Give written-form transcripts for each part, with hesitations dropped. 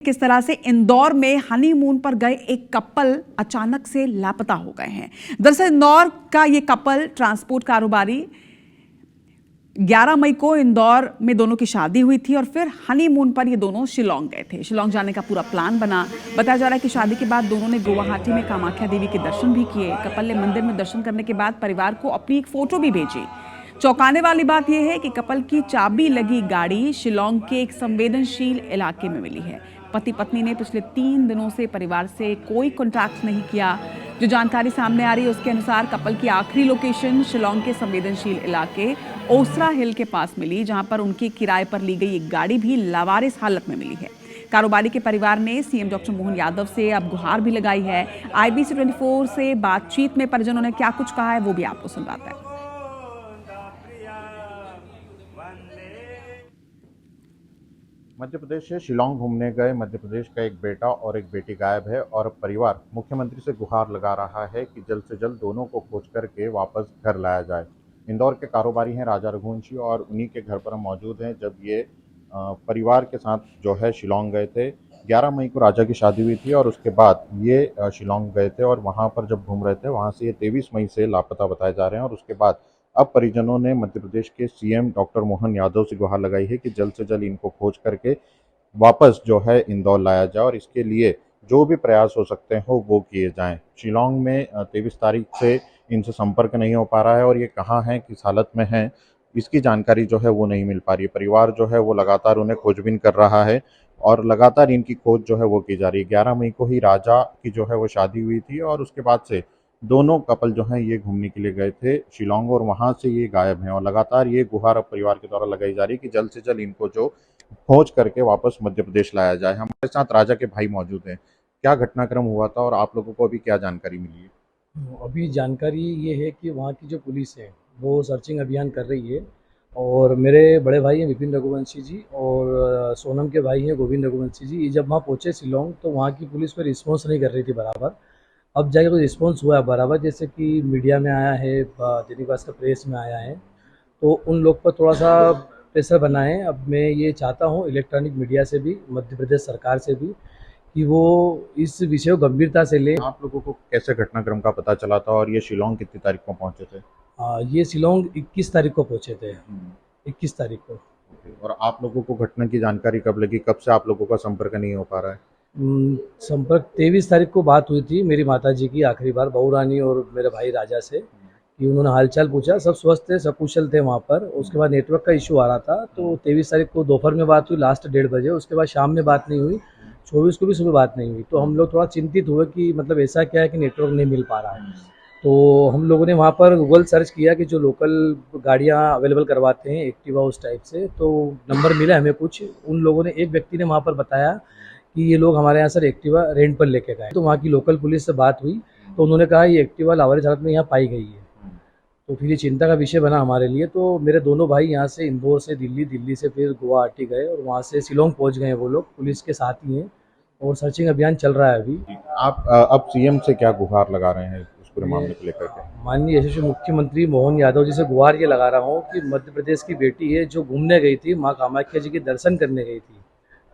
किस तरह से इंदौर में हनीमून पर गए एक कपल अचानक से लापता हो गए हैं। दरअसल इंदौर का ये कपल ट्रांसपोर्ट कारोबारी 11 मई को इंदौर में दोनों की शादी हुई थी और फिर हनीमून पर ये दोनों शिलोंग गए थे। शिलोंग जाने का पूरा प्लान बना। बताया जा रहा है कि शादी के बाद दोनों ने गुवाहाटी में कामाख्या देवी के दर्शन भी किए। कपल ने मंदिर में दर्शन करने के बाद परिवार को अपनी एक फोटो भी भेजी। चौंकाने वाली बात यह है कि कपल की चाबी लगी गाड़ी शिलोंग के एक संवेदनशील इलाके में मिली है। पति पत्नी ने पिछले 3 दिनों से परिवार से कोई कॉन्टैक्ट नहीं किया। जो जानकारी सामने आ रही है उसके अनुसार कपल की आखिरी लोकेशन शिलोंग के संवेदनशील इलाके ओसरा हिल के पास मिली, जहां पर उनकी किराए पर ली गई एक गाड़ी भी लावारिस हालत में मिली है। कारोबारी के परिवार ने सीएम डॉक्टर मोहन यादव से अब गुहार भी लगाई है। IBC 24 से बातचीत में परिजनों ने क्या कुछ कहा है वो भी आपको सुनवाते हैं। मध्य प्रदेश से शिलोंग घूमने गए मध्य प्रदेश का एक बेटा और एक बेटी गायब है और परिवार मुख्यमंत्री से गुहार लगा रहा है कि जल्द से जल्द दोनों को खोज करके वापस घर लाया जाए। इंदौर के कारोबारी हैं राजा रघुवंशी और उन्हीं के घर पर हम मौजूद हैं जब ये परिवार के साथ जो है शिलोंग गए थे। 11 मई को राजा की शादी हुई थी और उसके बाद ये शिलोंग गए थे और वहाँ पर जब घूम रहे थे वहाँ से ये 23 मई से लापता बताए जा रहे हैं। और उसके बाद अब परिजनों ने मध्य प्रदेश के सीएम डॉक्टर मोहन यादव से गुहार लगाई है कि जल्द से जल्द इनको खोज करके वापस जो है इंदौर लाया जाए और इसके लिए जो भी प्रयास हो सकते हो वो किए जाएं। शिलोंग में 23 तारीख से इनसे संपर्क नहीं हो पा रहा है और ये कहाँ हैं, किस हालत में हैं, इसकी जानकारी जो है वो नहीं मिल पा रही है। परिवार जो है वो लगातार उन्हें खोजबीन कर रहा है और लगातार इनकी खोज जो है वो की जा रही है। 11 मई को ही राजा की जो है वो शादी हुई थी और उसके बाद से दोनों कपल जो हैं ये घूमने के लिए गए थे शिलोंग और वहाँ से ये गायब हैं और लगातार ये गुहार अब परिवार के द्वारा लगाई जा रही है कि जल्द से जल्द इनको जो खोज करके वापस मध्य प्रदेश लाया जाए। हमारे साथ राजा के भाई मौजूद हैं। क्या घटनाक्रम हुआ था और आप लोगों को अभी क्या जानकारी मिली है? अभी जानकारी ये है कि वहाँ की जो पुलिस है वो सर्चिंग अभियान कर रही है और मेरे बड़े भाई हैं विपिन रघुवंशी जी और सोनम के भाई हैं गोविंद रघुवंशी जी। ये जब वहाँ पहुँचे शिलोंग तो वहाँ की पुलिस पर रिस्पॉन्स नहीं कर रही थी बराबर। अब जाके कोई रिस्पॉन्स हुआ है बराबर, जैसे कि मीडिया में आया है, दैनिक भास्कर प्रेस में आया है, तो उन लोग पर थोड़ा सा प्रेशर बना है। अब मैं ये चाहता हूँ इलेक्ट्रॉनिक मीडिया से भी, मध्य प्रदेश सरकार से भी, कि वो इस विषय को गंभीरता से ले। आप लोगों को कैसे घटनाक्रम का पता चला था और ये शिलोंग कितनी तारीख को पहुंचे थे? ये शिलोंग 21 तारीख को पहुँचे थे, 21 तारीख को। और आप लोगों को घटना की जानकारी कब लगी? कब से आप लोगों का संपर्क नहीं हो पा रहा है? संपर्क 23 तारीख को बात हुई थी मेरी माताजी की आखिरी बार बहू रानी और मेरे भाई राजा से, कि उन्होंने हालचाल पूछा। सब स्वस्थ थे, सब कुशल थे वहाँ पर। उसके बाद नेटवर्क का इशू आ रहा था तो 23 तारीख को दोपहर में बात हुई, लास्ट 1:30 बजे। उसके बाद शाम में बात नहीं हुई, 24 को भी सुबह बात नहीं हुई। तो हम लोग थोड़ा चिंतित हुए कि मतलब ऐसा क्या है कि नेटवर्क नहीं मिल पा रहा है। तो हम लोगों ने वहाँ पर गूगल सर्च किया कि जो लोकल गाड़ियाँ अवेलेबल करवाते हैं एक्टिवा उस टाइप से, तो नंबर मिला हमें कुछ। उन लोगों ने, एक व्यक्ति ने वहाँ पर बताया कि ये लोग हमारे यहाँ सर एक्टिवा रेंट पर लेके गए। तो वहाँ की लोकल पुलिस से बात हुई तो उन्होंने कहा ये एक्टिवा लावारिस हालत में यहाँ पाई गई है। तो फिर ये चिंता का विषय बना हमारे लिए। तो मेरे दोनों भाई यहाँ से इंदौर से दिल्ली, दिल्ली से फिर गुवाहाटी गए और वहाँ से शिलोंग पहुँच गए। वो लोग पुलिस के साथ ही हैं और सर्चिंग अभियान चल रहा है अभी। आप अब सीएम से क्या गुहार लगा रहे हैं इस पूरे मामले को लेकर के? माननीय यशस्वी मुख्यमंत्री मोहन यादव जी से गुहार ये लगा रहा हूँ कि मध्य प्रदेश की बेटी है जो घूमने गई थी, माँ कामाख्या जी के दर्शन करने गई थी,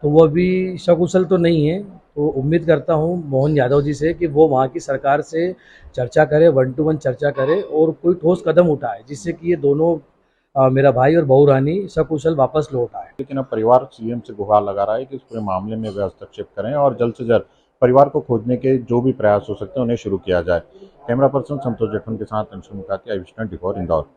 तो वो अभी सकुशल तो नहीं है। तो उम्मीद करता हूँ मोहन यादव जी से कि वो वहाँ की सरकार से चर्चा करे, 1 to 1 चर्चा करे और कोई ठोस कदम उठाए जिससे कि ये दोनों मेरा भाई और बहू रानी सकुशल वापस लौट आए। लेकिन अब परिवार सीएम से गुहार लगा रहा है कि इस पूरे मामले में वे हस्तक्षेप करें और जल्द से जल्द परिवार को खोजने के जो भी प्रयास हो सकते हैं उन्हें शुरू किया जाए। कैमरा पर्सन संतोष जेठवन के साथ अंशुल मुकाती, IBC 24 इंदौर।